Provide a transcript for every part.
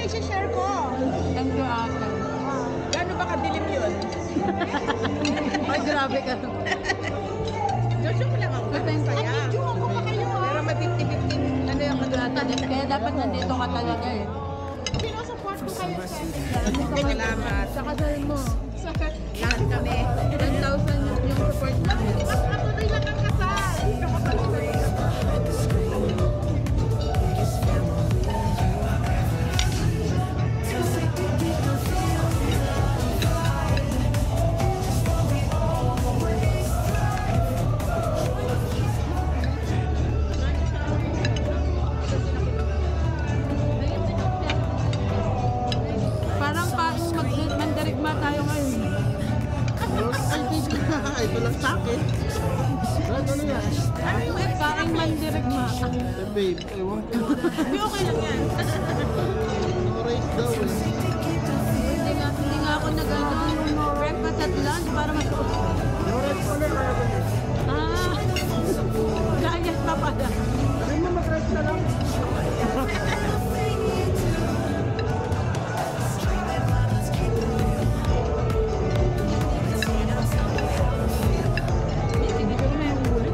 i-share ko. Thank you, ate. Gano'n ba kadilim yun? Ay, grabe ka to. Jojo mo lang ako. Masaya. Videoan ko pa kayo, ha? Pero ma-50-50. Ano yung Natin, kaya dapat nandito ka talaga eh. Sinusupport ko kayo sa Salamat. Sa kasal mo. lahat kami. 1,000 yung support namin. Mas matuloy lang ang kasal. Parang mandirigma tayo ngayon. Ito lang sa akin. Ano yan? Ano yung Parang mandirigma. Babe, ewan ko. Hindi, okay lang yan. No rice daw eh. Hindi nga ako nag-ano. Breakfast at lunch para masuot. No rice pala kaya ba? Ah! Diet pa pala. Sabi mo mag-rice na lang. Hindi ko na yung ulit.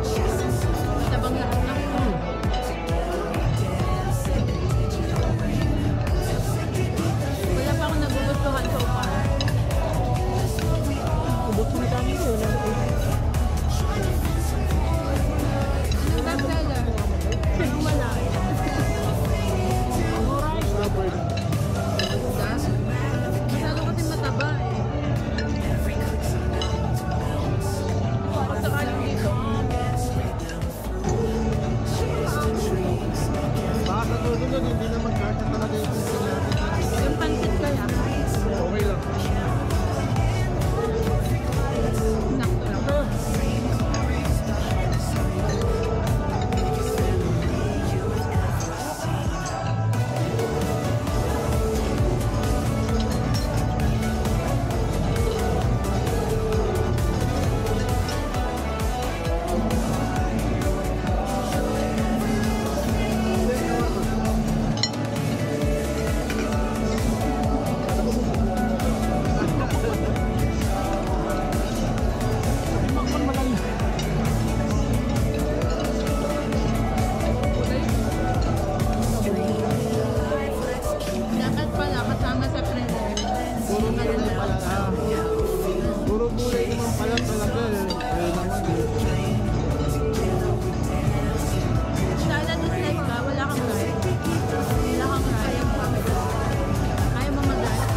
Matabang lahat ng wala pa akong nagugustuhan so far. Ubot mo kami yun. Yung best seller. Yung wala. No rice na bird. Masyado kasi mataba eh. Pasakalan dito. Baka sa susunod, hindi na mag-garden talaga yung pinsin natin. Yung pansit kaya. Okay lang. Sakto lang. Dapat pala kasama sa prayer. Puro gulay pala. Puro gulay naman pala talaga eh. Ayun naman eh. Salad is like ka, wala kang rice. Wala kang rice. Kaya mo mag-rice.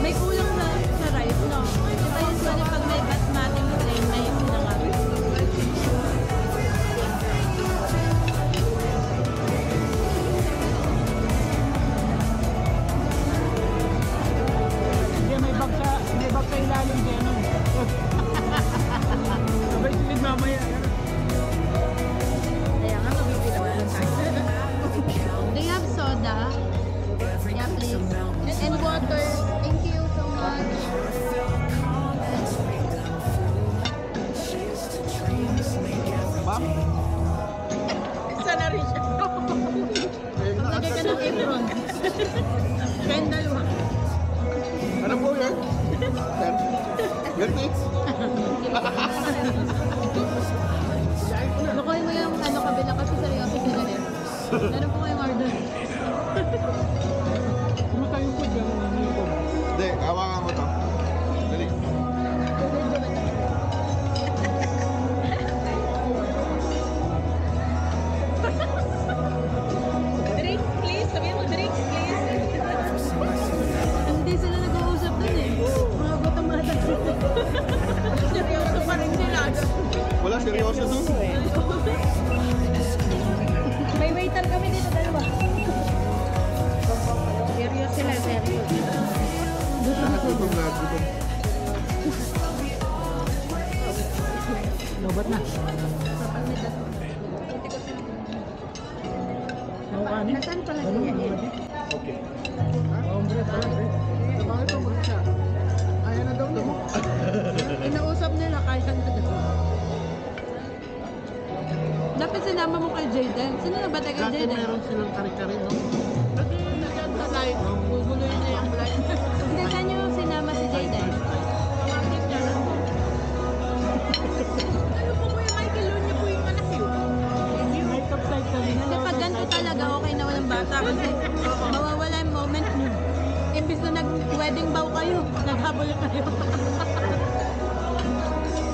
May kulang sa rice, no? Diba usually pag may basmati mo plain na yung pinaka. Hindi, may bag sa ilalim din. Sabay silid mamaya. Kaya nga, mabibilawan tayo. Do you have soda? Yeah, please. And water. Thank you so much. Ba? Sana rin siya. Maglagay ka ng apron. Kaya dalawa. Ano po yan? Sir? Ganti? Lukuhin mo yung ano kabila kasi seryoso sila rin. Ano po kayong order? Kumusta yung food? Ganun yung food. Hindi, hawakan mo to. Dali. Drink, please. Sabihin mo, drink, please. Hindi sila nag-uusap dun eh. Mga gutom-ata. Seryoso pa rin sila. Wala, seryoso dun. May waiter kami dito, dalawa. Serious sila, serious. Gutom na, gutom. Lobat na. Naukanin? Nasaan pala siya? Okay. Hombre pala, eh. Bakit ito mo siya? Ayaw na daw niya. Inausap nila kaya na daw. Dapat sinama mo kay Jayden. Sino na ba tayo kay Dati Jayden? meron silang kari-kari, no? Pwede naganda Wedding bow kayo. Naghabol kayo.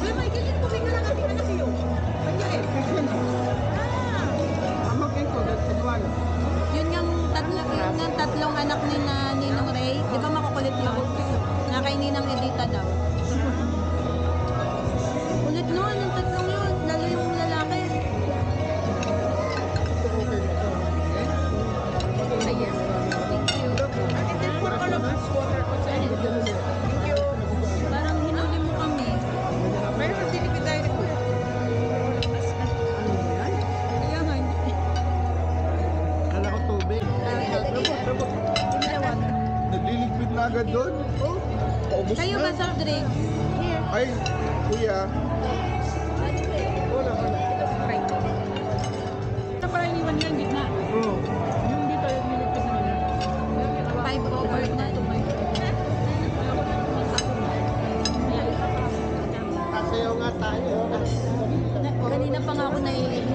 Uy, Michael, yung tubig na lang ating anak yun. Kanya eh. Amakin ko, that's the one. Yun yung tatlong anak ni na Ninong Ray. Di ba makukulit yun? Na kay Ninang Edita daw. Kulit nun, yung tatlong yun. Lalo yung lalaki. Ayan. Thank you. And then pour all of this water outside. Thank you. Parang hinuli mo kami. Meron sa Philippine Direct ko. Kaya nga, Kala ko tubig. Nagliligpit na agad doon. Oh, paubos kayo ba na. soft drink? Ay, kuya. Ito pala iniwan nila yung gitna. Oo. Yung dito, yung nilipid na nila. 5 over na. Kasayaw nga tayo. Kanina pa nga ako naiinig.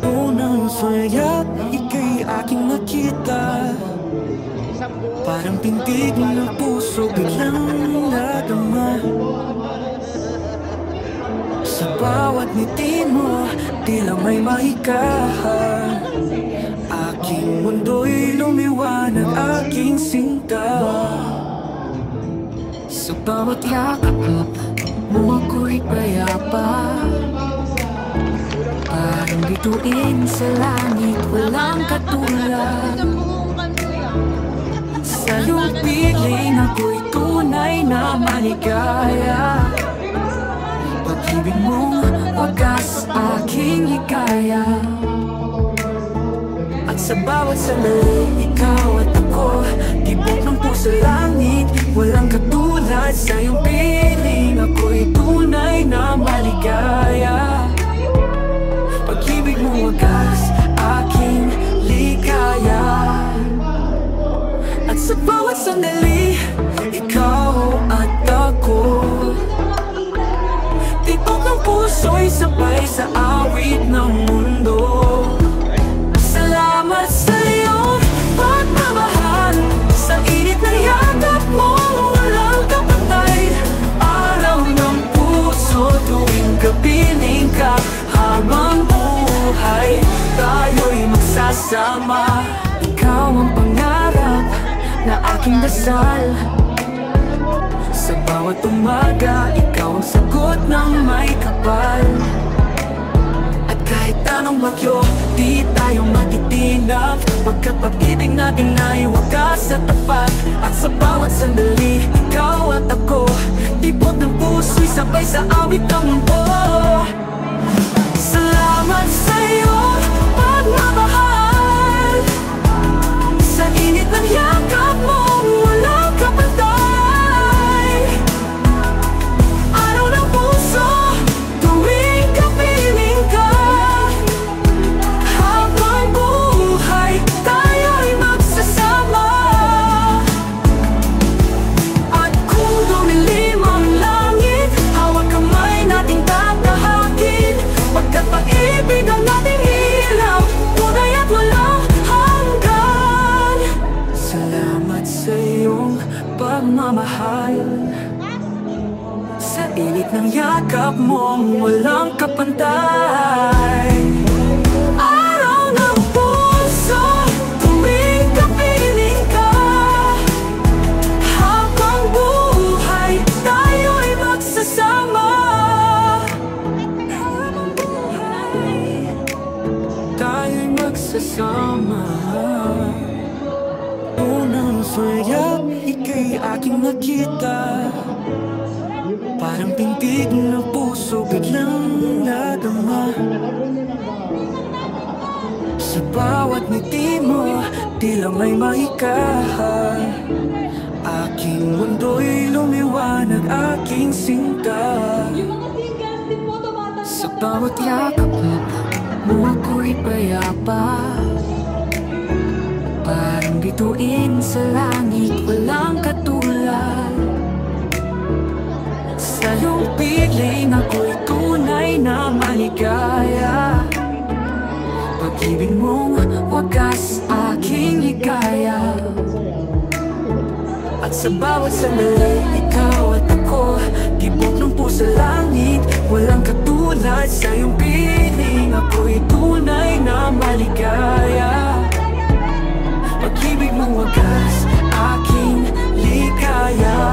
Unang saya, ika'y aking nakita. Parang pintig ng puso biglang nadama. Sa bawat ngiti mo, tila may mahika. Aking mundo'y lumiwanag, aking sinta. Sa bawat yakap mo, ako'y payapa. Parang bituin sa langit, walang katulad. Ang buong kanto. Sa iyong piling ako'y tunay na maligaya. Pag-ibig mong wagas aking hikaya. At sa bawat sandali, ikaw at ako, tibok ng puso langit, walang katulad. Sa iyong piling ako'y tunay na maligaya. Pag-ibig mo wagas, aking ligaya. At sa bawat sandali, ikaw at ako, tibok ng puso'y sabay sa awit ng mundo. Salamat sa iyong pagmamahal, sa init ng yakap mo, walang kapatid. Araw ng puso tuwing kapiling ka, habang buhay tayo'y magsasama. Ikaw ang pangarap na aking dasal. Sa bawat umaga, ikaw ang sagot ng may kapal. At kahit anong bagyo, di tayo matitinag, pagkat pag-ibig natin ay wagas at tapat. At sa bawat sandali, ikaw at ako, tibok ng puso'y sabay sa awit ng mundo. Salamat sa iyong pagmamahal, sa init ng yakap mo, walang kapantay. Araw ng puso, tuwing kapiling ka, habang buhay tayo'y magsasama. At kung dumilim ang langit, hawag kamay nating tatahakin. Pagkat pag-ibig ang ating ilaw, tunay at walang hanggan. Salamat sa iyong pagmamahal, sa init ng yakap mong walang kapantay. Araw ng puso, tuwing kapiling ka, habang buhay tayo'y magsasama. Habang buhay tayo'y magsasama. Unang saya, ika'y aking nakita. Parang pintig ng puso biglang nadama. Sa bawat ngiti mo, tila may mahika. Aking mundo'y lumiwanag, aking sinta. Sa bawat yakap mo, ako'y payapa. Parang bituin sa langit, walang katulad. Sa iyong piling ako'y tunay na maligaya. Pag-ibig mong wagas aking hikaya. Sa bawat sandali, ikaw at ako, tibok ng puso sa langit. Walang katulad sa iyong piling. Ako'y tunay na maligaya. Pag-ibig mo wagas, aking ligaya.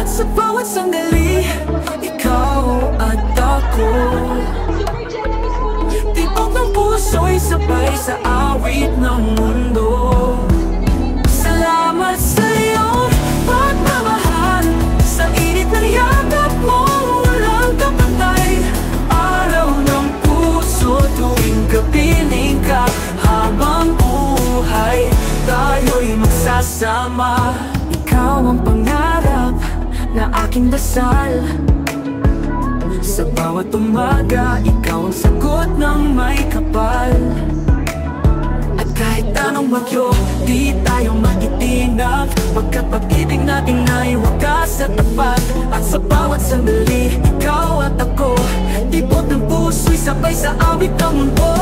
At sa bawat sandali, ikaw at ako, tibok ng puso'y sabay sa awit ng mundo. Salamat sa iyong pagmamahal, sa init ng yakap mo, walang kapantay. Araw ng puso tuwing kapiling ka, habang buhay tayo'y magsasama. Ikaw ang pangarap na aking dasal. Sa bawat umaga, ikaw ang sagot ng may kapal. At kahit anong bagyo, di tayo mag-itinag, pagkat pag-ibig natin ay wagas at tapat. At sa bawat sandali, ikaw at ako, tibok ng puso'y sabay sa awit ng mundo.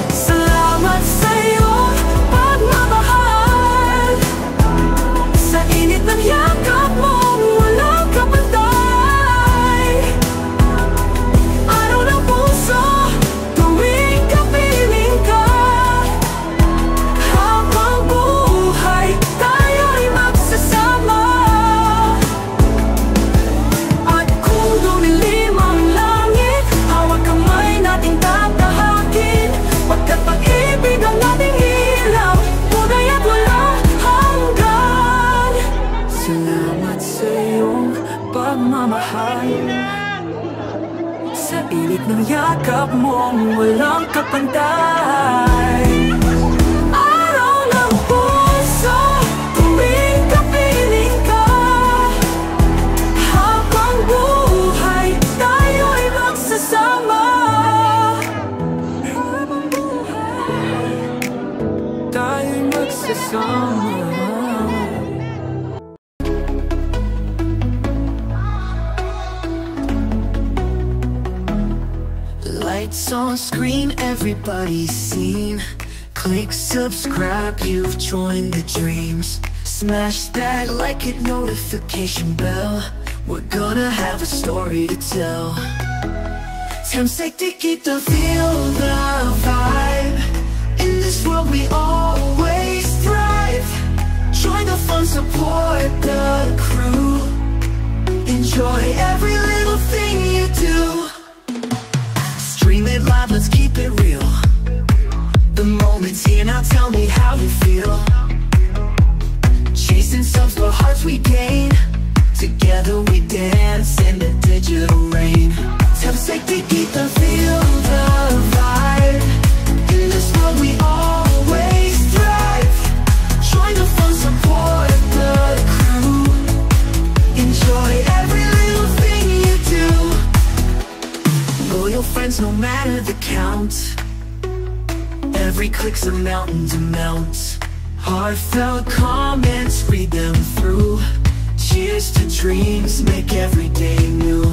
Salamat sa iyong pagmamahal, sa init ng yakap mo, walang kapantay. Araw ng puso, tuwing kapiling ka, habang buhay tayo'y magsasama. At kung dumilim ang langit, hawag kamay nating tatahakin, pagkat pag-ibig ang ating ilaw, tunay at walang hanggan. Salamat sa iyong pagmamahal, sa init ng yakap mo, walang kapantay. Araw ng puso, tuwing kapiling ka, habang buhay tayo'y magsasama. Habang buhay tayo'y magsasama. Lights on screen, everybody's seen. Click subscribe, you've joined the dreams. Smash that like it notification bell. We're gonna have a story to tell. Tempsec to feel the vibe. In this world we always thrive. Join the fun, support the crew. Enjoy every little thing you do. Stream it live, let's keep it real. The moment's here, now tell me how you feel. Chasing subs for hearts we gain. Together we dance in the digital rain. Tempsec to feel the vibe. In this world we always thrive. Join the fun, support the crew. Enjoy every little thing you do. Loyal friends, no matter the count. Every click's a mountain to mount. Heartfelt comments, read them through. Cheers to dreams, make every day new.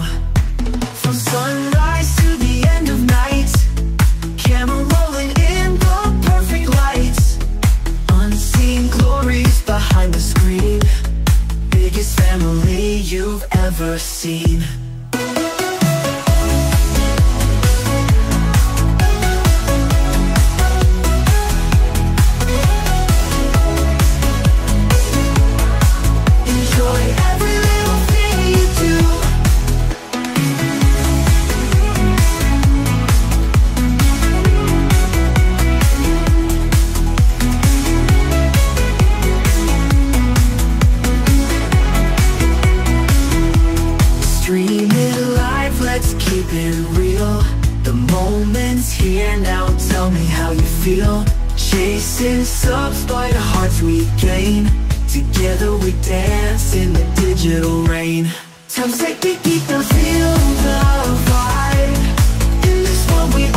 From sunrise to the end of night, camera rolling in the perfect lights. Unseen glories behind the screen. Biggest family you've ever seen. Keep it real. The moment's here now, tell me how you feel. Chasing subs by the hearts we gain. Together we dance in the digital rain. Tempsec to feel the vibe. In this world we